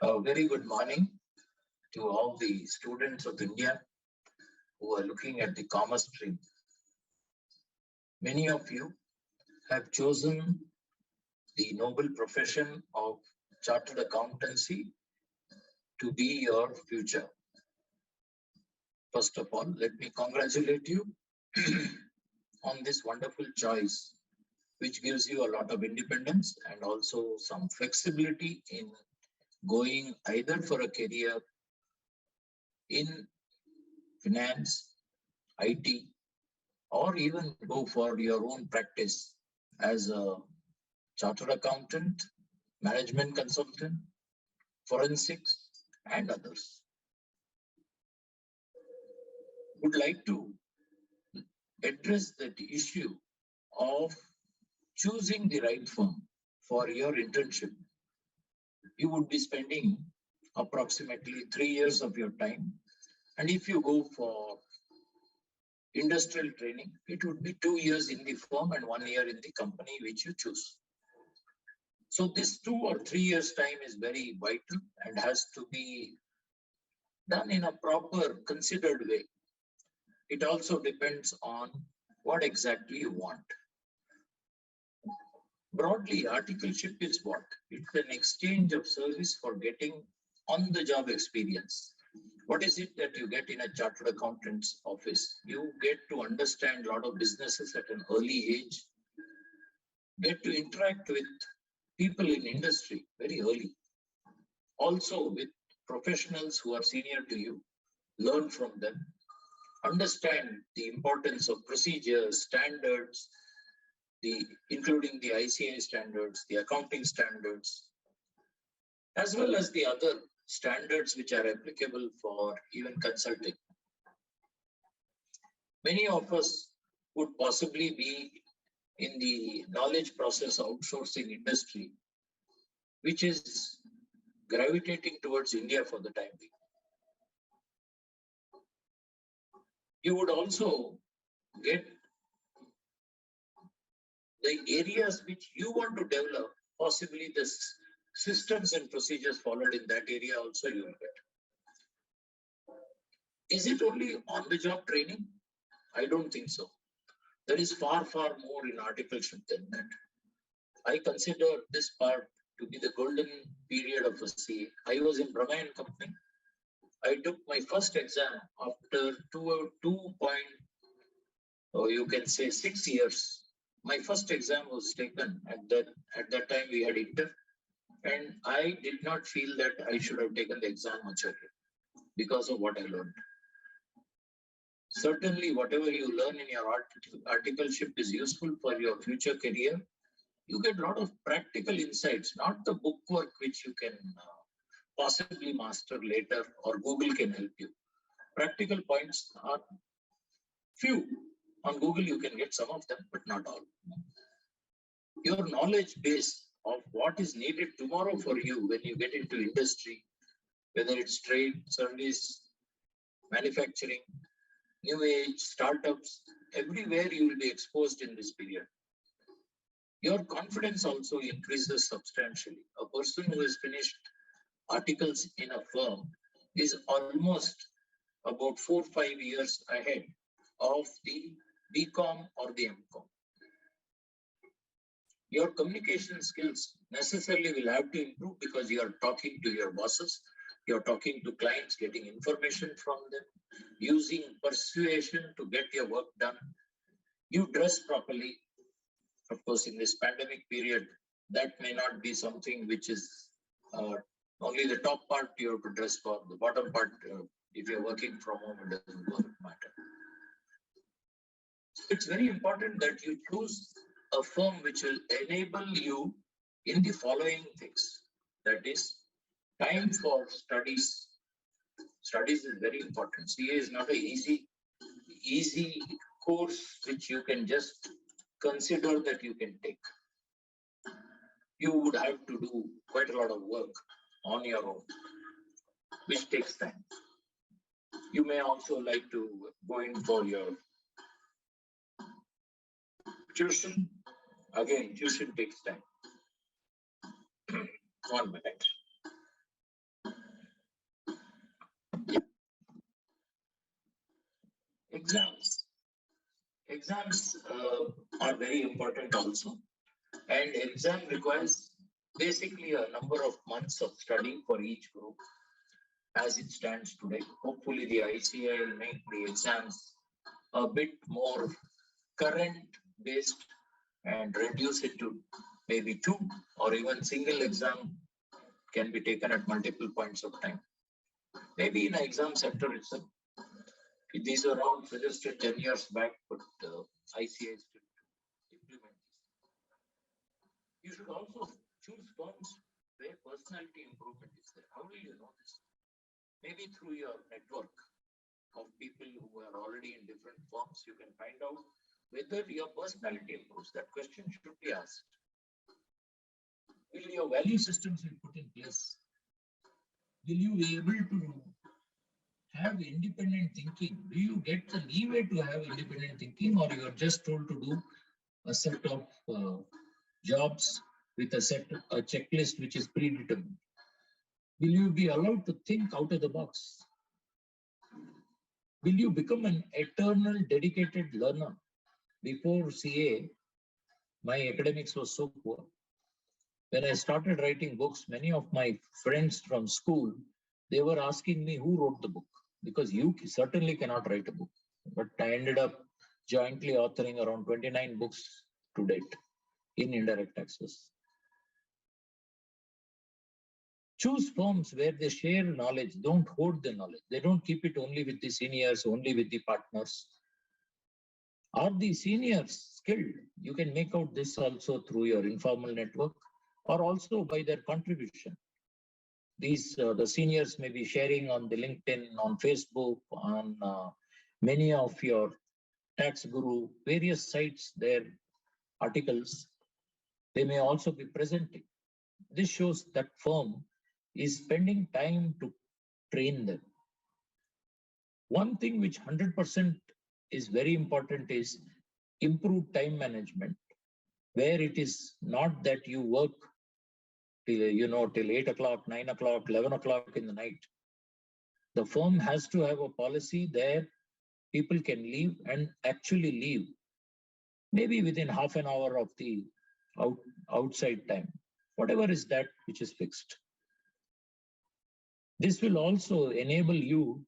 A very good morning to all the students of India who are looking at the commerce stream. Many of you have chosen the noble profession of Chartered Accountancy to be your future. First of all, let me congratulate you on this wonderful choice, which gives you a lot of independence and also some flexibility in going either for a career in finance, IT, or even go for your own practice as a chartered accountant, management consultant, forensics, and others. Would like to address that issue of choosing the right firm for your internship. You would be spending approximately 3 years of your time. And if you go for industrial training, it would be 2 years in the firm and 1 year in the company which you choose. So this 2 or 3 years time is very vital and has to be done in a proper, considered way. It also depends on what exactly you want. Broadly, articleship is what? It's an exchange of service for getting on-the-job experience. What is it that you get in a chartered accountant's office? You get to understand a lot of businesses at an early age, get to interact with people in industry very early. Also with professionals who are senior to you, learn from them, understand the importance of procedures, standards, including the ICA standards, the accounting standards, as well as the other standards which are applicable for even consulting. Many of us would possibly be in the knowledge process outsourcing industry, which is gravitating towards India for the time being. You would also get the areas which you want to develop, possibly the systems and procedures followed in that area also you will get. Is it only on-the-job training? I don't think so. There is far, far more in articleship than that. I consider this part to be the golden period of a CA. I was in Brahma & Company. I took my first exam after 6 years. My first exam was taken at that time we had Inter, and I did not feel that I should have taken the exam much earlier because of what I learned. Certainly, whatever you learn in your articleship is useful for your future career. You get a lot of practical insights, not the book work which you can possibly master later or Google can help you. Practical points are few. On Google, you can get some of them, but not all. Your knowledge base of what is needed tomorrow for you when you get into industry, whether it's trade, service, manufacturing, new age, startups, everywhere you will be exposed in this period. Your confidence also increases substantially. A person who has finished articles in a firm is almost about 4 or 5 years ahead of the BCom or the MCom. Your communication skills necessarily will have to improve because you are talking to your bosses, you're talking to clients, getting information from them, using persuasion to get your work done. You dress properly. Of course, in this pandemic period, that may not be something which is only the top part you have to dress for. The bottom part, if you're working from home, it doesn't matter. It's very important that you choose a firm which will enable you in the following things. That is, time for studies. Studies is very important. CA is not an easy course which you can just consider that you can take. You would have to do quite a lot of work on your own, which takes time. You may also like to go in for your tuition. Again, tuition takes time. 1 minute. Exams. Exams are very important also. And exam requires basically a number of months of studying for each group as it stands today. Hopefully the ICA will make the exams a bit more current based and reduce it to maybe two or even single exam can be taken at multiple points of time. Maybe in an exam center itself. These are all suggested 10 years back, but ICA is still to implement this. You should also choose firms where personality improvement is there. How will you know this? Maybe through your network of people who are already in different firms, you can find out whether your personality improves. That question should be asked. Will your value systems be put in place? Will you be able to have independent thinking? Do you get the leeway to have independent thinking, or you are just told to do a set of jobs with a checklist which is predetermined? Will you be allowed to think out of the box? Will you become an eternal dedicated learner? Before CA, my academics was so poor. When I started writing books, many of my friends from school, they were asking me who wrote the book, because you certainly cannot write a book. But I ended up jointly authoring around 29 books to date in indirect taxes. Choose firms where they share knowledge, don't hoard the knowledge. They don't keep it only with the seniors, only with the partners. Are the seniors skilled? You can make out this also through your informal network or also by their contribution. These the seniors may be sharing on the LinkedIn, on Facebook, on many of your tax guru, various sites, their articles. They may also be presenting. This shows that firm is spending time to train them. One thing which 100% is very important is improved time management, where it is not that you work till 8 o'clock, 9 o'clock, 11 o'clock in the night. The firm has to have a policy there people can leave and actually leave, maybe within half an hour of the outside time, whatever is that which is fixed. This will also enable you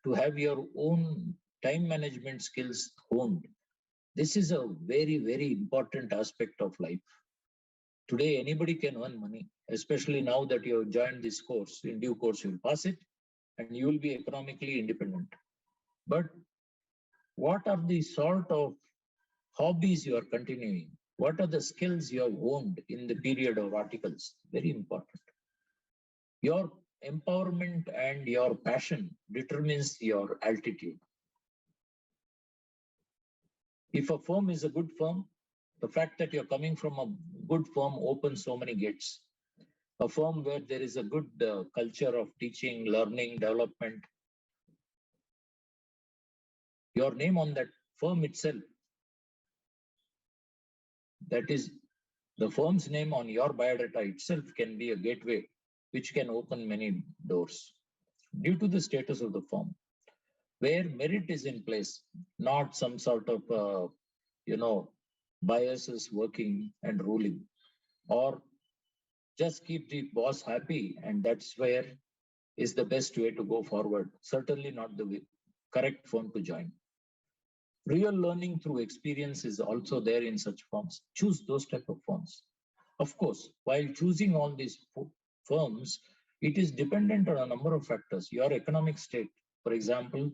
to have your own time management skills honed. This is a very, very important aspect of life. Today, anybody can earn money, especially now that you have joined this course. In due course, you will pass it and you will be economically independent. But what are the sort of hobbies you are continuing? What are the skills you have honed in the period of articles? Very important. Your empowerment and your passion determines your altitude. If a firm is a good firm, the fact that you're coming from a good firm opens so many gates. A firm where there is a good culture of teaching, learning, development. Your name on that firm itself, that is the firm's name on your biodata itself, can be a gateway which can open many doors due to the status of the firm, where merit is in place, not some sort of biases working and ruling, or just keep the boss happy and that's where is the best way to go forward. Certainly not the correct firm to join. Real learning through experience is also there in such firms. Choose those type of firms. Of course, while choosing all these firms, it is dependent on a number of factors. Your economic state, for example,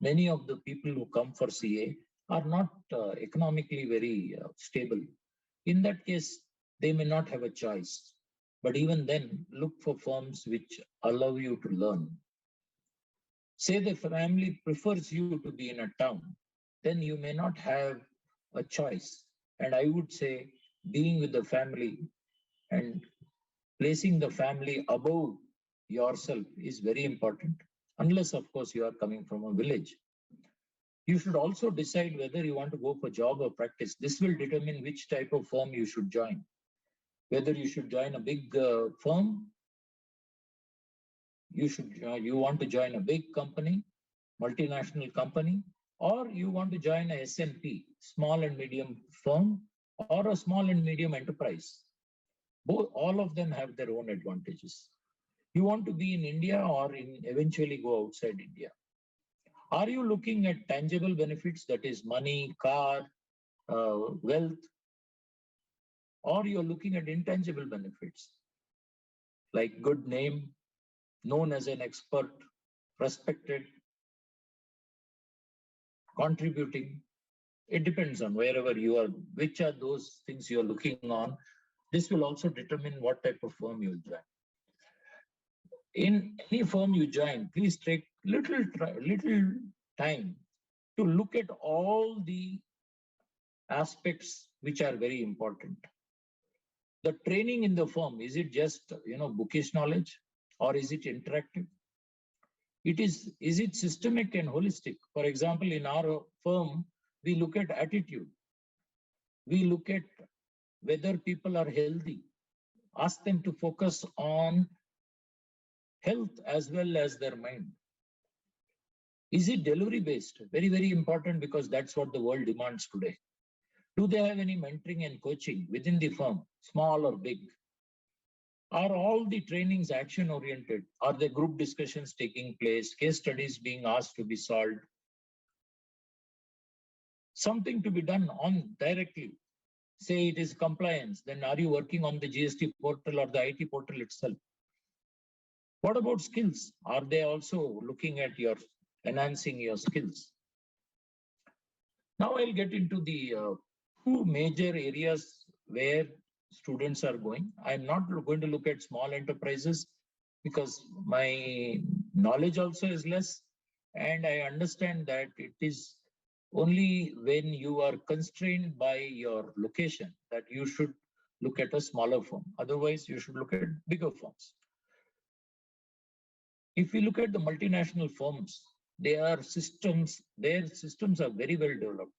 many of the people who come for CA are not economically very stable. In that case, they may not have a choice. But even then, look for firms which allow you to learn. Say the family prefers you to be in a town, then you may not have a choice. And I would say being with the family and placing the family above yourself is very important, unless, of course, you are coming from a village. You should also decide whether you want to go for job or practice. This will determine which type of firm you should join. Whether you should join a big firm, you want to join a big company, multinational company, or you want to join a SMP, small and medium firm, or a small and medium enterprise. Both, all of them have their own advantages. You want to be in India or eventually go outside India. Are you looking at tangible benefits, that is money, car, wealth, or you're looking at intangible benefits like good name, known as an expert, respected, contributing? It depends on wherever you are, which are those things you're looking on. This will also determine what type of firm you'll join. In any firm you join, please take little time to look at all the aspects which are very important. The training in the firm, is it just bookish knowledge, or is it interactive? Is it systemic and holistic? For example, in our firm, we look at attitude. We look at whether people are healthy. Ask them to focus on health as well as their mind. Is it delivery based? Very, very important, because that's what the world demands today. Do they have any mentoring and coaching within the firm, small or big? Are all the trainings action oriented? Are there group discussions taking place, case studies being asked to be solved? Something to be done on directly. Say it is compliance, then are you working on the GST portal or the IT portal itself? What about skills? Are they also looking at enhancing your skills? Now I'll get into the two major areas where students are going. I'm not going to look at small enterprises because my knowledge also is less, and I understand that it is only when you are constrained by your location that you should look at a smaller firm. Otherwise, you should look at bigger firms. If we look at the multinational firms, their systems are very well developed,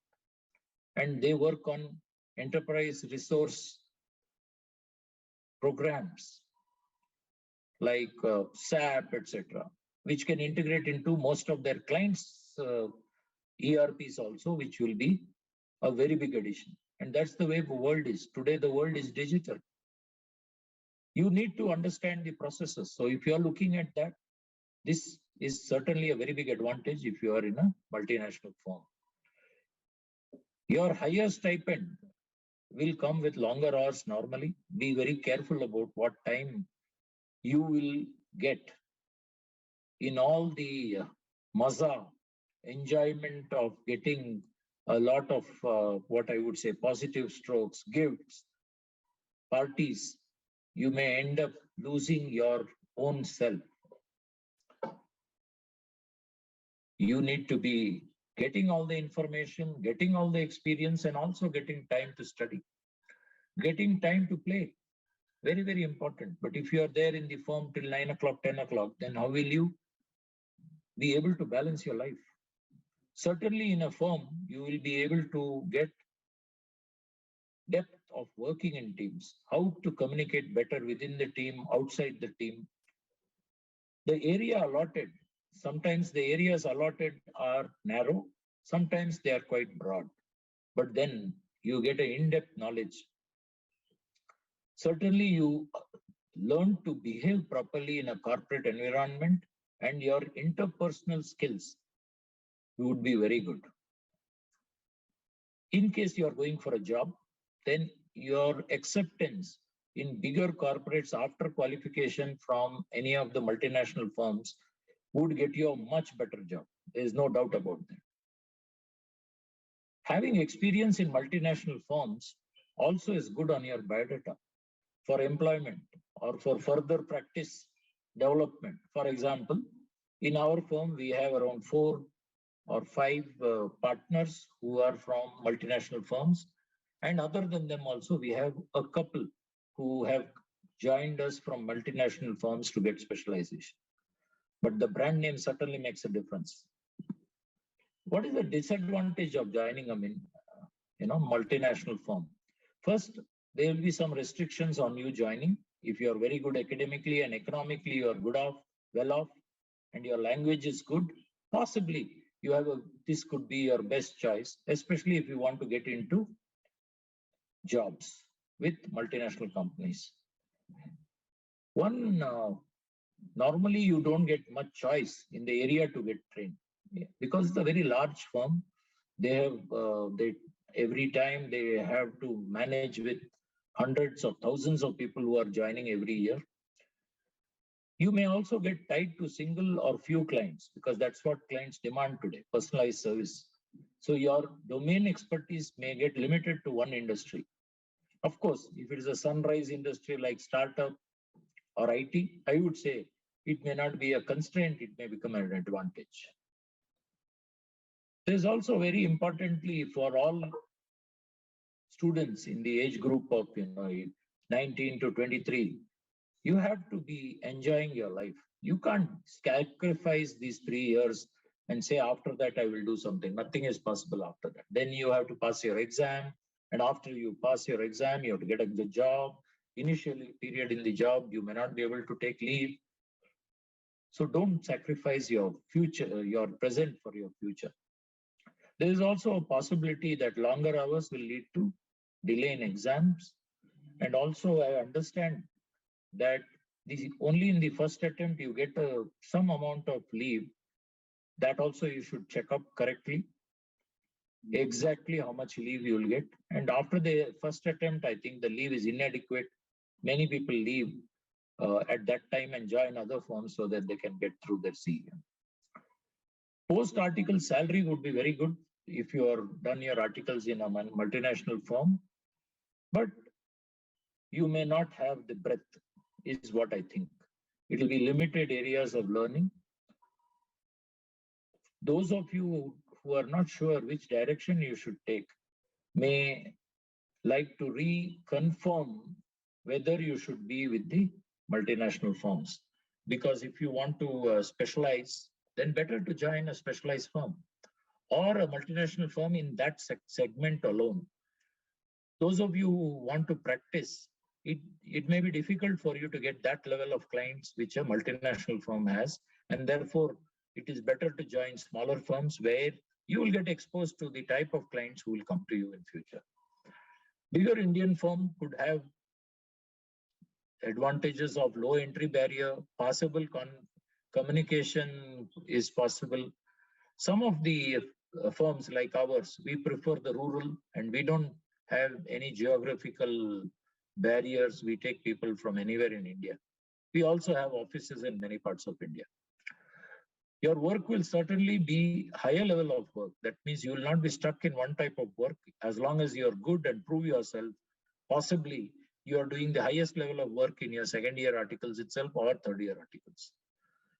and they work on enterprise resource programs like SAP, etc., which can integrate into most of their clients' ERPs also, which will be a very big addition. And that's the way the world is. Today, the world is digital. You need to understand the processes. So if you're looking at that, this is certainly a very big advantage if you are in a multinational firm. Your higher stipend will come with longer hours normally. Be very careful about what time you will get in all the maza, enjoyment of getting a lot of what I would say positive strokes, gifts, parties. You may end up losing your own self. You need to be getting all the information, getting all the experience, and also getting time to study, getting time to play. Very, very important. But if you are there in the firm till 9 o'clock, 10 o'clock, then how will you be able to balance your life? Certainly in a firm, you will be able to get depth of working in teams, how to communicate better within the team, outside the team. The area allotted, sometimes the areas allotted are narrow, sometimes they are quite broad, but then you get an in-depth knowledge. Certainly you learn to behave properly in a corporate environment, and your interpersonal skills would be very good. In case you are going for a job, then your acceptance in bigger corporates after qualification from any of the multinational firms would get you a much better job. There is no doubt about that. Having experience in multinational firms also is good on your biodata for employment or for further practice development. For example, in our firm, we have around 4 or 5 partners who are from multinational firms. And other than them also, we have a couple who have joined us from multinational firms to get specialization. But the brand name certainly makes a difference. What is the disadvantage of joining a multinational firm? First, there will be some restrictions on you joining. If you are very good academically and economically, you are well off, and your language is good, possibly this could be your best choice, especially if you want to get into jobs with multinational companies. Normally you don't get much choice in the area to get trained. Because it's a very large firm. Every time they have to manage with hundreds of thousands of people who are joining every year. You may also get tied to single or few clients because that's what clients demand today, personalized service. So your domain expertise may get limited to one industry. Of course, if it is a sunrise industry like startup or IT, I would say it may not be a constraint, it may become an advantage. There's also very importantly for all students in the age group of 19 to 23, you have to be enjoying your life. You can't sacrifice these 3 years and say after that I will do something. Nothing is possible after that. Then you have to pass your exam, and after you pass your exam, you have to get a good job. Initially period in the job, you may not be able to take leave. So don't sacrifice your future, your present for your future. There is also a possibility that longer hours will lead to delay in exams. And also I understand that only in the first attempt you get some amount of leave. That also you should check up correctly, exactly how much leave you will get. And after the first attempt, I think the leave is inadequate. Many people leave at that time and join other firms so that they can get through their CA. Post-article salary would be very good if you are done your articles in a multinational firm, but you may not have the breadth, is what I think. It will be limited areas of learning. Those of you who are not sure which direction you should take may like to reconfirm whether you should be with the multinational firms. Because if you want to specialize, then better to join a specialized firm or a multinational firm in that segment alone. Those of you who want to practice, it may be difficult for you to get that level of clients which a multinational firm has, and therefore it is better to join smaller firms where you will get exposed to the type of clients who will come to you in future. Bigger Indian firm could have advantages of low entry barrier, possible communication is possible. Some of the firms like ours, we prefer the rural and we don't have any geographical barriers. We take people from anywhere in India. We also have offices in many parts of India. Your work will certainly be higher level of work. That means you will not be stuck in one type of work. As long as you're good and prove yourself, possibly you are doing the highest level of work in your second year articles itself or third year articles.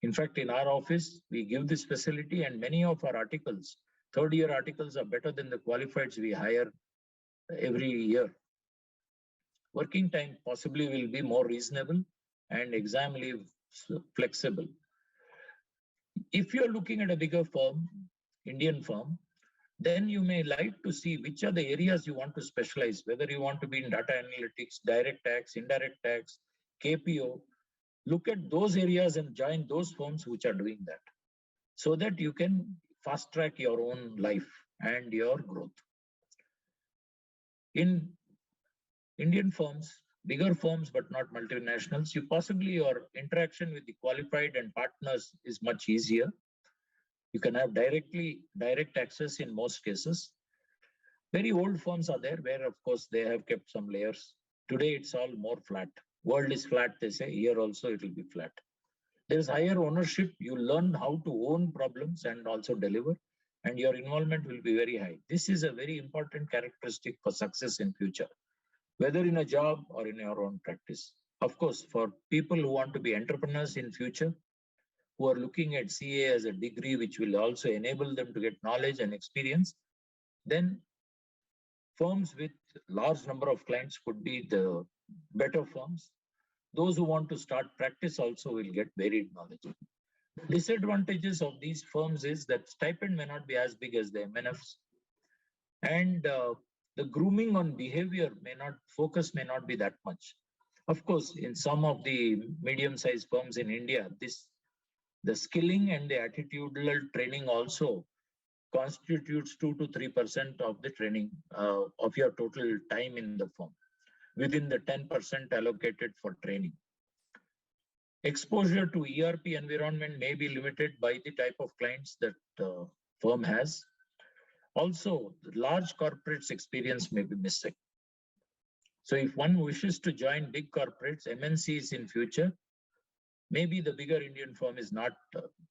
In fact, in our office, we give this facility, and many of our articles, third year articles, are better than the qualifieds we hire every year. Working time possibly will be more reasonable and exam leave flexible. If you're looking at a bigger firm, Indian firm, then you may like to see which are the areas you want to specialize, whether you want to be in data analytics, direct tax, indirect tax, KPO. Look at those areas and join those firms which are doing that, so that you can fast track your own life and your growth. In Indian firms, bigger firms but not multinationals, your interaction with the qualified and partners is much easier. You can have direct access in most cases. Very old firms are there where, of course, they have kept some layers. Today, it's all more flat. World is flat, they say. Here also, it will be flat. There is higher ownership. You learn how to own problems and also deliver, and your involvement will be very high. This is a very important characteristic for success in future, whether in a job or in your own practice. Of course, for people who want to be entrepreneurs in future, who are looking at CA as a degree which will also enable them to get knowledge and experience, then firms with large number of clients could be the better firms. Those who want to start practice also will get varied knowledge. Disadvantages of these firms is that stipend may not be as big as the MNFs, and the grooming on behavior may not be that much. Of course, in some of the medium-sized firms in India, the skilling and the attitudinal training also constitutes 2 to 3% of the training of your total time in the firm within the 10% allocated for training. Exposure to ERP environment may be limited by the type of clients that firm has. Also, the large corporates experience may be missing. So if one wishes to join big corporates, MNCs in future, maybe the bigger Indian firm is not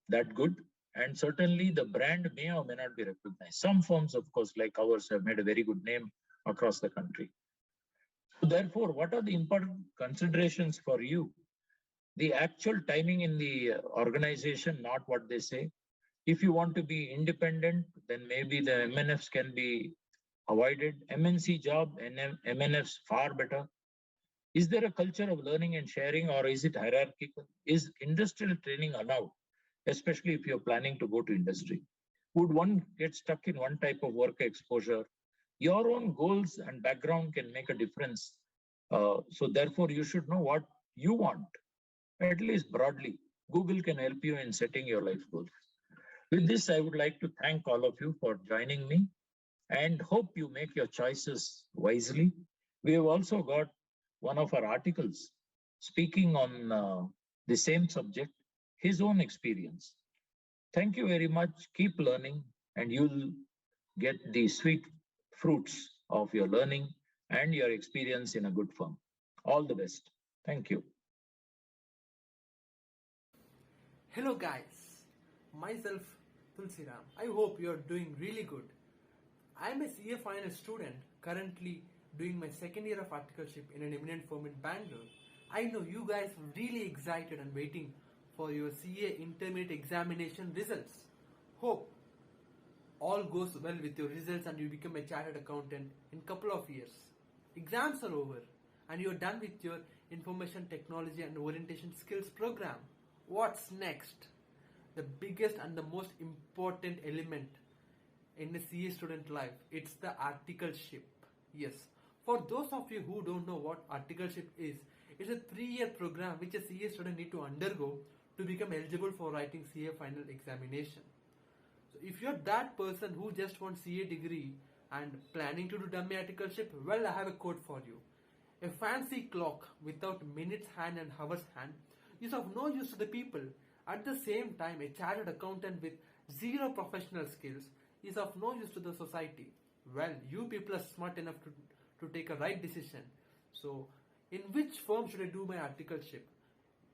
that good. And certainly the brand may or may not be recognized. Some firms, of course, like ours, have made a very good name across the country. So therefore, what are the important considerations for you? The actual timing in the organization, not what they say. If you want to be independent, then maybe the MNFs can be avoided. MNC job and MNFs far better. Is there a culture of learning and sharing, or is it hierarchical? Is industrial training allowed, especially if you're planning to go to industry? Would one get stuck in one type of work exposure? Your own goals and background can make a difference. So therefore, you should know what you want, at least broadly. Google can help you in setting your life goals. With this, I would like to thank all of you for joining me and hope you make your choices wisely. We have also got one of our articles speaking on the same subject, his own experience. Thank you very much. Keep learning and you'll get the sweet fruits of your learning and your experience in a good firm. All the best. Thank you. Hello guys, myself Tulsiram. I hope you are doing really good. I am a CA final student currently doing my second year of Articleship in an eminent firm in Bangalore. I know you guys are really excited and waiting for your CA intermediate examination results. Hope all goes well with your results and you become a chartered accountant in couple of years. Exams are over and you are done with your information technology and orientation skills program. What's next? The biggest and the most important element in a CA student life, it's the articleship. Yes, for those of you who don't know what articleship is, it's a 3-year program which a CA student need to undergo to become eligible for writing CA final examination. So if you're that person who just wants CA degree and planning to do dummy articleship, well, I have a code for you. A fancy clock without minutes hand and hours hand is of no use to the people. At the same time, a chartered accountant with zero professional skills is of no use to the society. Well, you people are smart enough to take a right decision. So, in which firm should I do my articleship?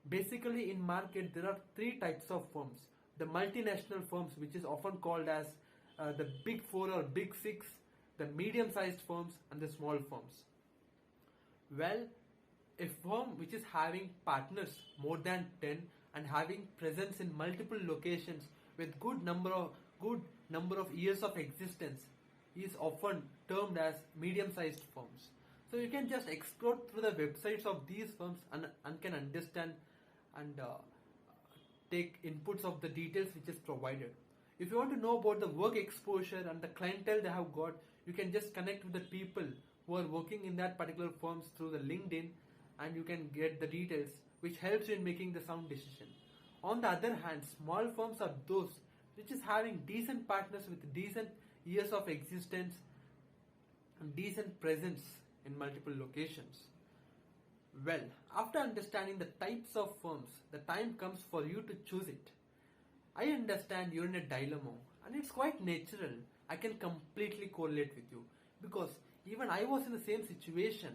Basically, in market, there are 3 types of firms. The multinational firms, which is often called as the big 4 or big 6, the medium-sized firms and the small firms. Well, a firm which is having partners more than 10 and having presence in multiple locations with good number of years of existence is often termed as medium-sized firms. So you can just explore through the websites of these firms and can understand and take inputs of the details which is provided. If you want to know about the work exposure and the clientele they have got, you can just connect with the people who are working in that particular firms through the LinkedIn and you can get the details which helps you in making the sound decision. On the other hand, small firms are those which is having decent partners with decent years of existence and decent presence in multiple locations. Well, after understanding the types of firms, the time comes for you to choose it. I understand you're in a dilemma and it's quite natural. I can completely correlate with you because even I was in the same situation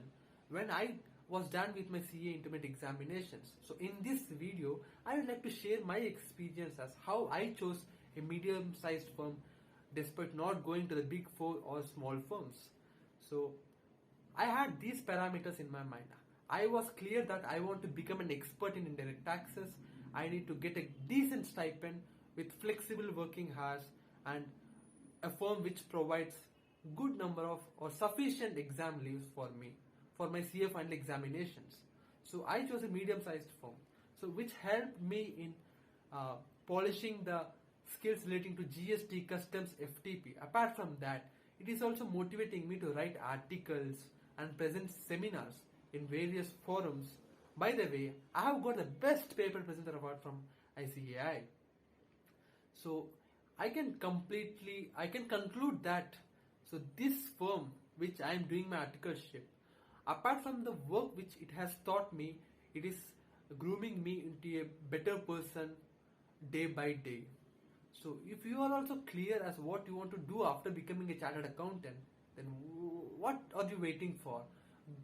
when I was done with my CA intermediate examinations. So in this video, I would like to share my experience as how I chose a medium-sized firm despite not going to the big 4 or small firms. So I had these parameters in my mind. I was clear that I want to become an expert in indirect taxes. I need to get a decent stipend with flexible working hours and a firm which provides good number of or sufficient exam leaves for me for my CA final examinations. So I chose a medium-sized firm, so which helped me in polishing the skills relating to GST, customs, FTP. Apart from that, it is also motivating me to write articles and present seminars in various forums. By the way, I have got the best paper presenter award from ICAI. So I can conclude that so this firm which I am doing my articleship, apart from the work which it has taught me, it is grooming me into a better person day by day. So if you are also clear as what you want to do after becoming a chartered accountant, then what are you waiting for?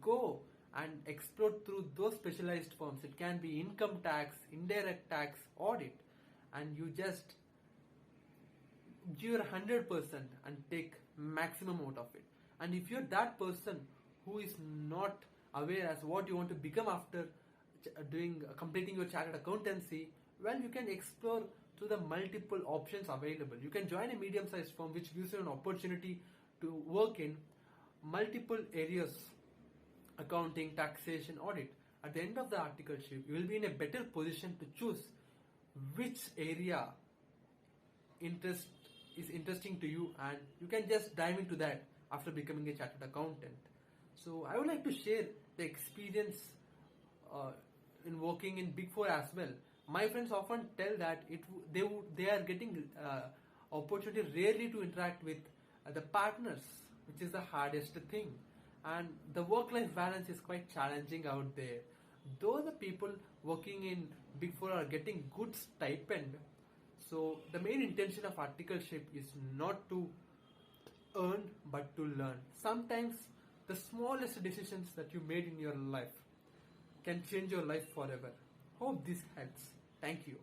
Go and explore through those specialized firms. It can be income tax, indirect tax, audit, and you just give your 100% and take maximum out of it. And if you're that person who is not aware as what you want to become after completing your chartered accountancy, well, you can explore through the multiple options available. You can join a medium-sized firm which gives you an opportunity to work in multiple areas: accounting, taxation, audit. At the end of the articleship, you will be in a better position to choose which area is interesting to you, and you can just dive into that after becoming a chartered accountant. So I would like to share the experience in working in Big Four as well. My friends often tell that they are getting opportunity rarely to interact with the partners, which is the hardest thing, and the work-life balance is quite challenging out there. Though the people working in Big Four are getting good stipend, so the main intention of articleship is not to earn but to learn. Sometimes the smallest decisions that you made in your life can change your life forever. Hope this helps. Thank you.